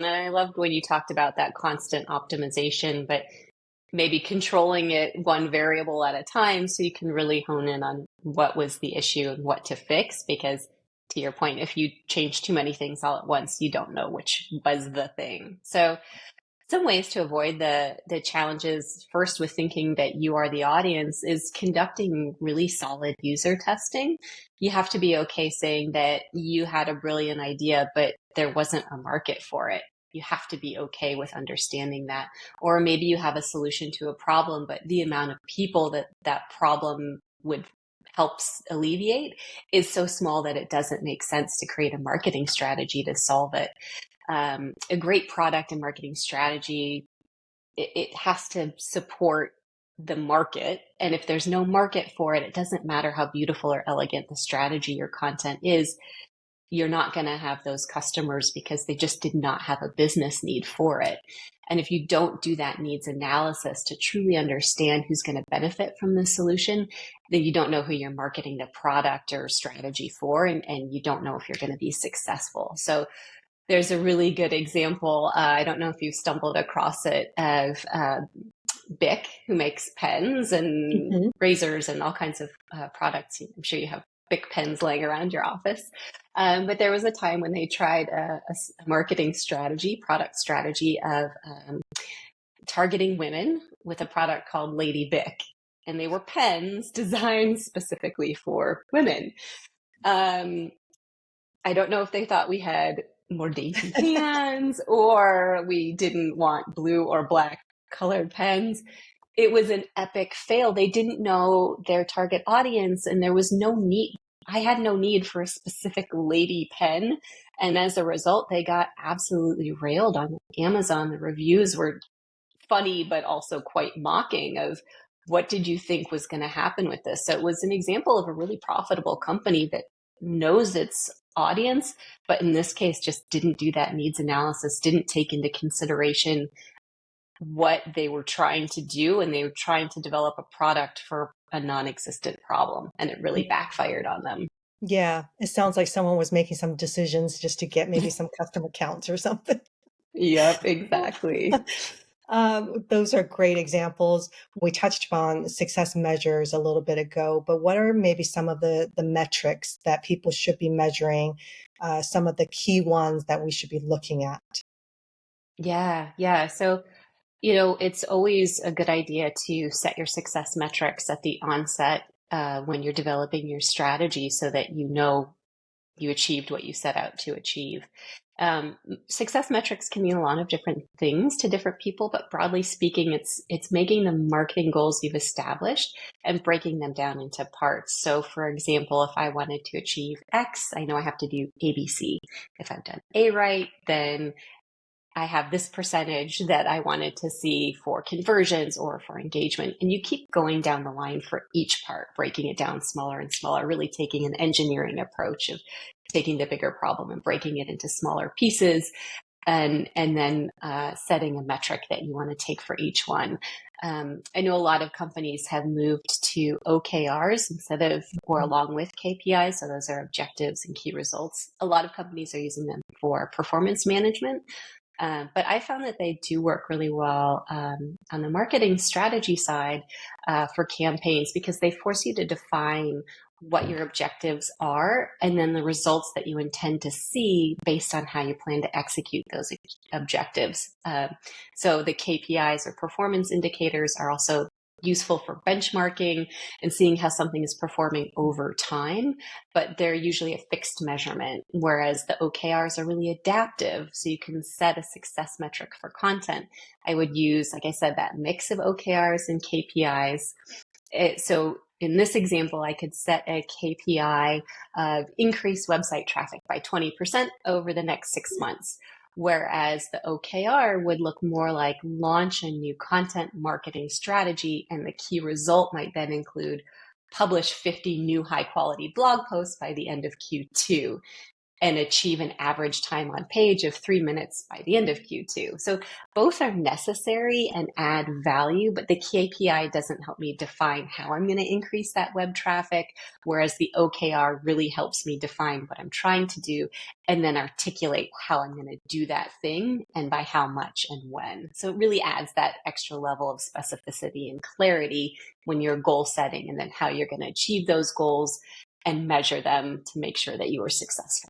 And I loved when you talked about that constant optimization, but maybe controlling it one variable at a time so you can really hone in on what was the issue and what to fix. Because to your point, if you change too many things all at once, you don't know which was the thing. So some ways to avoid the challenges first with thinking that you are the audience is conducting really solid user testing. You have to be okay saying that you had a brilliant idea, but there wasn't a market for it. You have to be okay with understanding that. Or maybe you have a solution to a problem, but the amount of people that that problem would helps alleviate is so small that it doesn't make sense to create a marketing strategy to solve it. A great product and marketing strategy, it has to support the market. And if there's no market for it, it doesn't matter how beautiful or elegant the strategy or content is. You're not going to have those customers because they just did not have a business need for it. And if you don't do that needs analysis to truly understand who's going to benefit from the solution, then you don't know who you're marketing the product or strategy for, and you don't know if you're going to be successful. So there's a really good example. I don't know if you've stumbled across it of Bic, who makes pens and Mhm. razors and all kinds of products. I'm sure you have Bic pens laying around your office. But there was a time when they tried a marketing strategy, product strategy of targeting women with a product called Lady Bic. And they were pens designed specifically for women. I don't know if they thought we had more dainty hands or we didn't want blue or black colored pens. It was an epic fail. They didn't know their target audience, and there was no need. I had no need for a specific lady pen. And as a result, they got absolutely railed on Amazon. The reviews were funny, but also quite mocking of what did you think was going to happen with this? So it was an example of a really profitable company that knows its audience, but in this case, just didn't do that needs analysis, didn't take into consideration what they were trying to do. And they were trying to develop a product for a non-existent problem. And it really backfired on them. Yeah, it sounds like someone was making some decisions just to get maybe some customer counts or something. Yep, exactly. Those are great examples. We touched upon success measures a little bit ago, but what are maybe some of the metrics that people should be measuring, some of the key ones that we should be looking at? Yeah, yeah. So it's always a good idea to set your success metrics at the onset when you're developing your strategy so that you know you achieved what you set out to achieve. Um, Success metrics can mean a lot of different things to different people, but broadly speaking, it's making the marketing goals you've established and breaking them down into parts. So, for example, if I wanted to achieve X, I know I have to do ABC. If I've done A right, then I have this percentage that I wanted to see for conversions or for engagement. And you keep going down the line for each part, breaking it down smaller and smaller, really taking an engineering approach of taking the bigger problem and breaking it into smaller pieces and then setting a metric that you want to take for each one. I know a lot of companies have moved to OKRs instead of or along with KPIs. So those are objectives and key results. A lot of companies are using them for performance management. But I found that they do work really well on the marketing strategy side for campaigns because they force you to define what your objectives are and then the results that you intend to see based on how you plan to execute those objectives. So the KPIs or performance indicators are also useful for benchmarking and seeing how something is performing over time, but they're usually a fixed measurement, whereas the OKRs are really adaptive. So you can set a success metric for content. I would use, like I said, that mix of OKRs and KPIs. So in this example, I could set a KPI of increase website traffic by 20% over the next 6 months. Whereas the OKR would look more like launch a new content marketing strategy, and the key result might then include publish 50 new high quality blog posts by the end of Q2. and achieve an average time on page of 3 minutes by the end of Q2. So both are necessary and add value, but the KPI doesn't help me define how I'm going to increase that web traffic, whereas the OKR really helps me define what I'm trying to do and then articulate how I'm going to do that thing and by how much and when. So it really adds that extra level of specificity and clarity when you're goal setting and then how you're going to achieve those goals and measure them to make sure that you are successful.